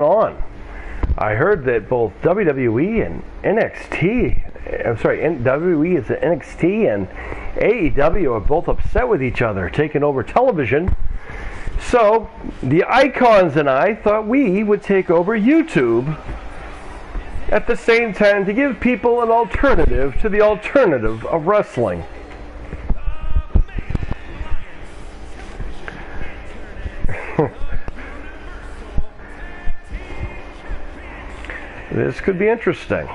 on? I heard that both WWE and WWE is NXT and AEW are both upset with each other, taking over television. So the Icons and I thought we would take over YouTube at the same time to give people an alternative to the alternative of wrestling. This could be interesting.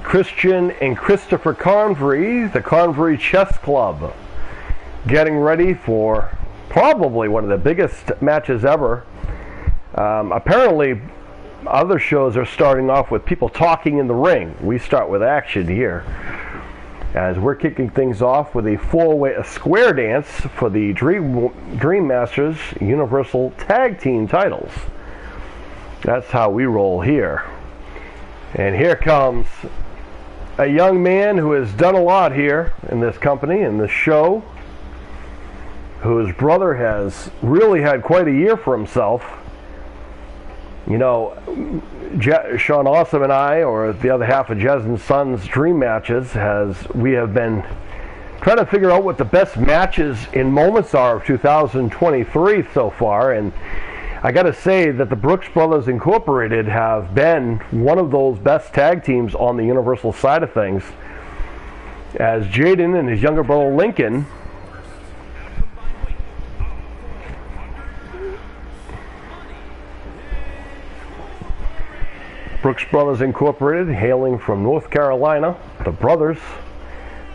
Christian and Christopher Convery, the Convery Chess Club, getting ready for probably one of the biggest matches ever. Apparently, other shows are starting off with people talking in the ring. We start with action here, as we're kicking things off with a square dance for the Dream Masters Universal Tag Team titles. That's how we roll here. And here comes a young man who has done a lot here in this company, in this show, whose brother has really had quite a year for himself. You know, Sean Awesome and I, or the other half of Jez and Sons Dream Matches, we have been trying to figure out what the best matches in moments are of 2023 so far, and I got to say that the Brooks Brothers Incorporated have been one of those best tag teams on the Universal side of things, as Jaden and his younger brother Lincoln Brooks Brothers Incorporated, hailing from North Carolina, the brothers.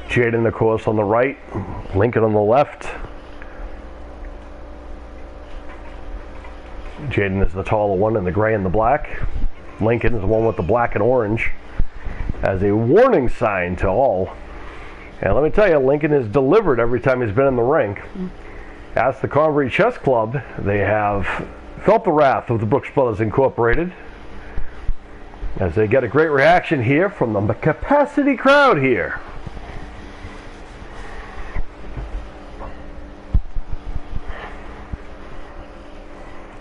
Jaden, of course, on the right, Lincoln on the left. Jaden is the taller one in the gray and the black. Lincoln is the one with the black and orange, as a warning sign to all. And let me tell you, Lincoln has delivered every time he's been in the ring. As the Convery Chess Club, they have felt the wrath of the Brooks Brothers Incorporated, as they get a great reaction here from the capacity crowd here.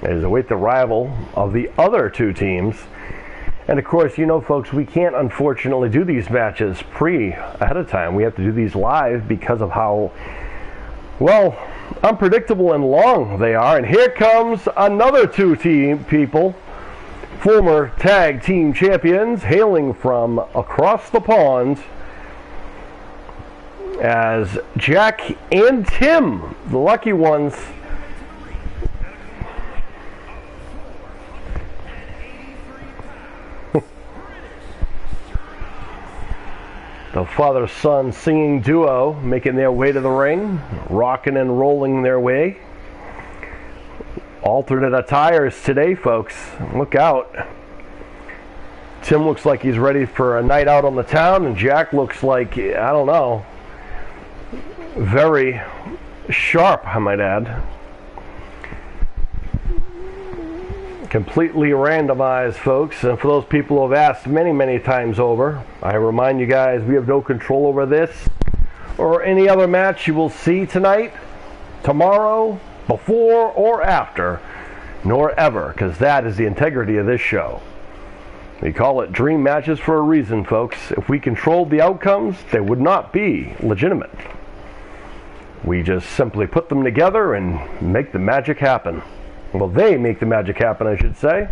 As they await the arrival of the other two teams. And of course, you know, folks, we can't unfortunately do these matches ahead of time. We have to do these live because of how, well, unpredictable and long they are. And here comes another two people, former tag team champions, hailing from across the pond, as Jack and Tim, the lucky ones, the father-son singing duo, making their way to the ring, rocking and rolling their way. Alternate attires today, folks. Look out. Tim looks like he's ready for a night out on the town, and Jack looks like, I don't know, very sharp, I might add. Completely randomized, folks. And for those people who have asked many, many times over, I remind you guys, we have no control over this or any other match you will see tonight, tomorrow, before or after, nor ever, because that is the integrity of this show. We call it dream matches for a reason, folks. If we controlled the outcomes, they would not be legitimate. We just simply put them together and make the magic happen. Well, they make the magic happen, I should say.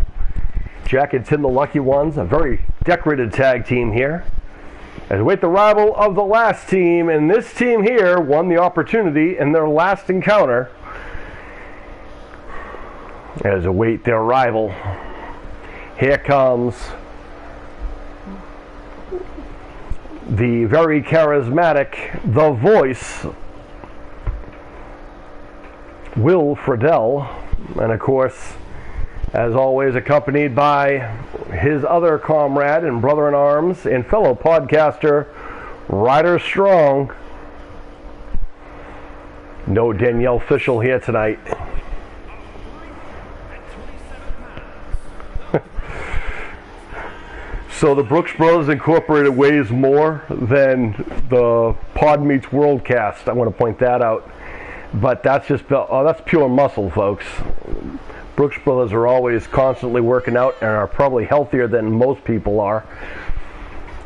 Jack and Tim, the lucky ones, a very decorated tag team here. As we wait the arrival of the last team, and this team here won the opportunity in their last encounter. As we await their arrival, here comes the very charismatic, the Voice, Will Friedle, and of course, as always, accompanied by his other comrade and brother-in-arms and fellow podcaster, Ryder Strong. No Danielle Fishel here tonight. So the Brooks Brothers Incorporated weighs more than the Pod Meets Worldcast. I want to point that out. But that's just, that's pure muscle, folks. Brooks Brothers are always constantly working out and are probably healthier than most people are.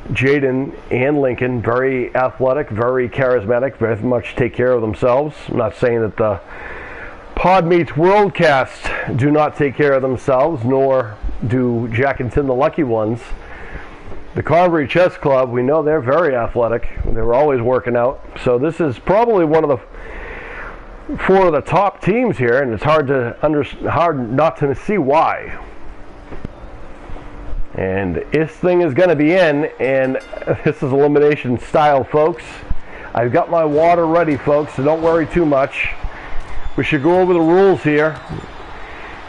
Jaden and Lincoln, very athletic, very charismatic, very much take care of themselves. I'm not saying that the Pod Meets Worldcast do not take care of themselves, nor do Jack and Tim the Lucky Ones. The Convery Chess Club, we know they're very athletic. They're always working out. So this is probably one of the 4 of the top teams here, and it's hard not to see why. And this thing is going to be in, and this is elimination style, folks. I've got my water ready, folks, so don't worry too much. We should go over the rules here.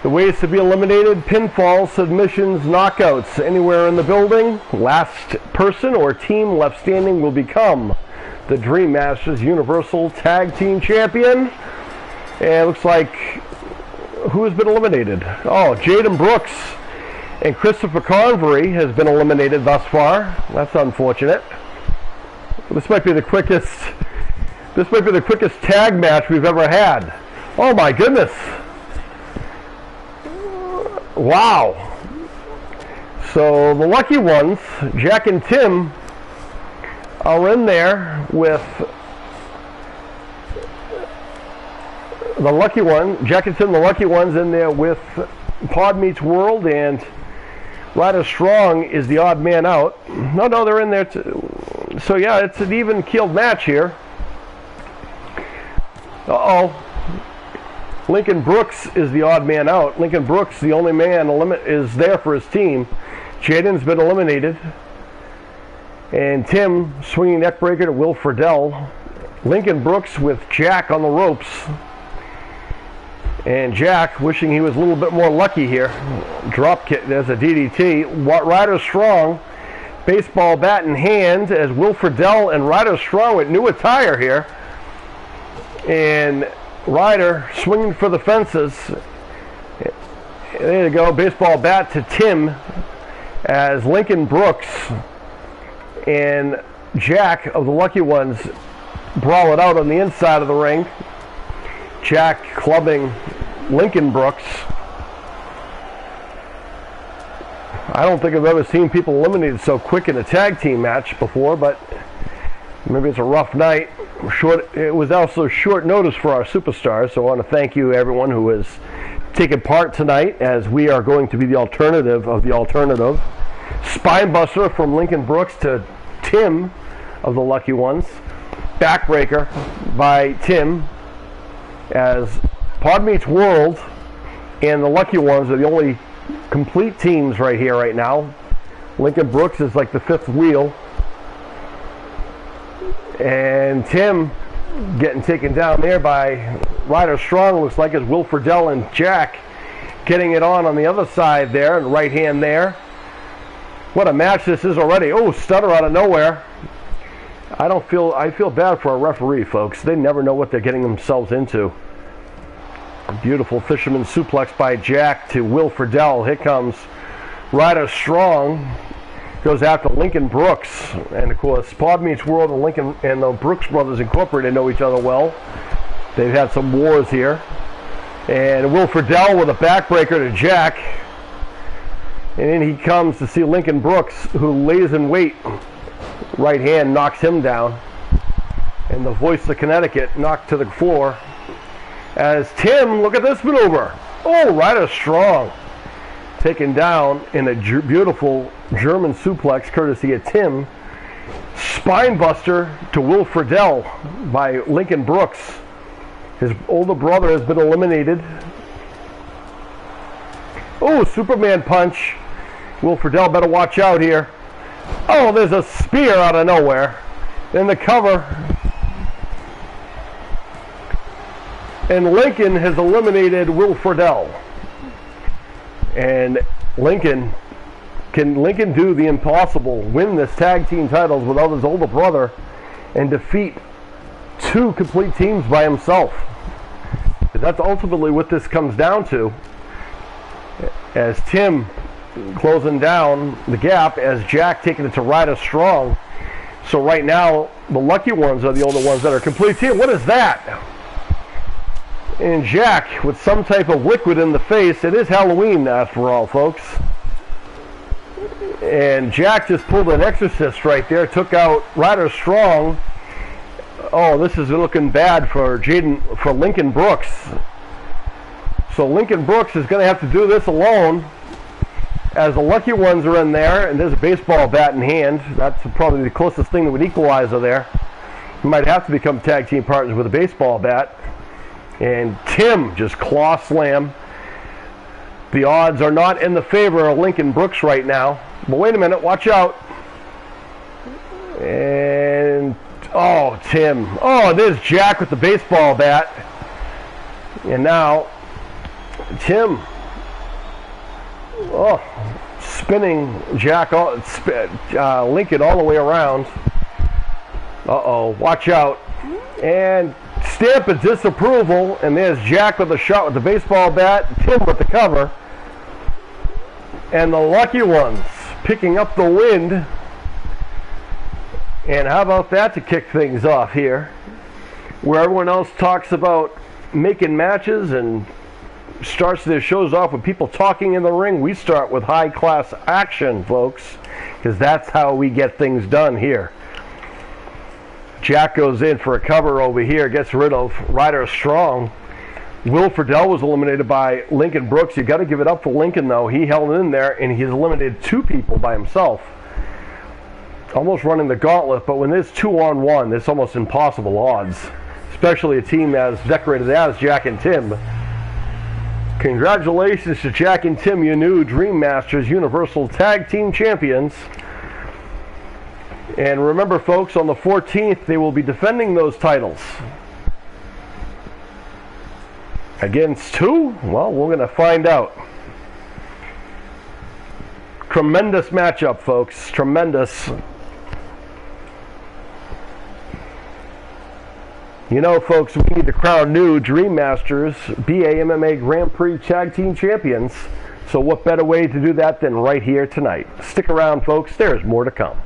The ways to be eliminated: pinfall, submissions, knockouts. Anywhere in the building, last person or team left standing will become the Dream Masters Universal Tag Team Champion. And it looks like, who has been eliminated? Oh, Jaden Brooks and Christopher Convery has been eliminated thus far. That's unfortunate. This might be the quickest tag match we've ever had. Oh my goodness. Wow. So the lucky ones, Jack and Tim, are in there with the lucky one. Jack and Tim, the lucky ones, in there with Pod Meets World, and Ryder Strong is the odd man out. No, they're in there too. So yeah, it's an even-keeled match here. Uh-oh. Lincoln Brooks is the odd man out. Lincoln Brooks, the only man is there for his team. Jaden's been eliminated. And Tim swinging neckbreaker to Will Friedle. Lincoln Brooks with Jack on the ropes. And Jack wishing he was a little bit more lucky here. Drop kick, there's a DDT. Ryder Strong, baseball bat in hand, as Will Friedle and Ryder Strong with new attire here. And Ryder swinging for the fences. There you go, baseball bat to Tim, as Lincoln Brooks and Jack of the Lucky Ones brawl it out on the inside of the ring. Jack clubbing Lincoln Brooks. I don't think I've ever seen people eliminated so quick in a tag team match before, but maybe it's a rough night. It was also short notice for our superstars, so I want to thank you, everyone who has taken part tonight, as we are going to be the alternative of the alternative. Spinebuster from Lincoln Brooks to Tim of the Lucky Ones. Backbreaker by Tim, as Pod Meets World and the Lucky Ones are the only complete teams right here right now. Lincoln Brooks is like the fifth wheel. And Tim getting taken down there by Ryder Strong, looks like, as Will Friedle and Jack getting it on the other side there, and right hand there. What a match this is already. Oh, stutter out of nowhere. I feel bad for a referee, folks. They never know what they're getting themselves into. A beautiful fisherman suplex by Jack to Will Friedle. Here comes Ryder Strong. Goes after Lincoln Brooks. And of course, Pod Meets World and Lincoln and the Brooks Brothers Incorporated know each other well. They've had some wars here. And Will Friedle with a backbreaker to Jack. And in he comes to see Lincoln Brooks, who lays in wait. Right hand knocks him down. And the voice of Connecticut knocked to the floor. As Tim, look at this maneuver. Oh, Ryder Strong. Taken down in a beautiful German suplex courtesy of Tim. Spinebuster to Will Friedle by Lincoln Brooks. His older brother has been eliminated. Oh, Superman punch. Will Friedle better watch out here. Oh, there's a spear out of nowhere. In the cover. And Lincoln has eliminated Will Friedle. And can Lincoln do the impossible, win this tag team titles without his older brother, and defeat two complete teams by himself? That's ultimately what this comes down to. As Tim closing down the gap as Jack taking it to Ryder Strong. So right now, the lucky ones are the only ones that are complete team. What is that? And Jack with some type of liquid in the face. It is Halloween after all, folks. And Jack just pulled an exorcist right there, took out Ryder Strong. Oh, this is looking bad for Lincoln Brooks. So Lincoln Brooks is going to have to do this alone, as the lucky ones are in there, and there's a baseball bat in hand. That's probably the closest thing that would equalize there. You might have to become tag team partners with a baseball bat. And Tim just claw slam. The odds are not in the favor of Lincoln Brooks right now. But wait a minute, watch out. And, oh, Tim. Oh, there's Jack with the baseball bat. And now, Tim, oh, spinning Jack, Lincoln all the way around. Uh-oh, watch out. And stamp of disapproval, and there's Jack with a shot with the baseball bat, Tim with the cover. And the lucky ones picking up the wind. And how about that to kick things off here? Where everyone else talks about making matches and starts their shows off with people talking in the ring, we start with high-class action, folks, because that's how we get things done here. Jack goes in for a cover over here, gets rid of Ryder Strong. Will Friedle was eliminated by Lincoln Brooks. You got to give it up for Lincoln, though. He held in there, and he's eliminated 2 people by himself. Almost running the gauntlet, but when there's 2-on-1, it's almost impossible odds, especially a team as decorated as Jack and Tim. Congratulations to Jack and Tim, your new Dream Masters Universal Tag Team Champions. And remember, folks, on the 14th, they will be defending those titles. Against who? Well, we're going to find out. Tremendous matchup, folks. Tremendous. You know, folks, we need to crown new Dream Masters BAMMA Grand Prix Tag Team Champions. So what better way to do that than right here tonight? Stick around, folks. There's more to come.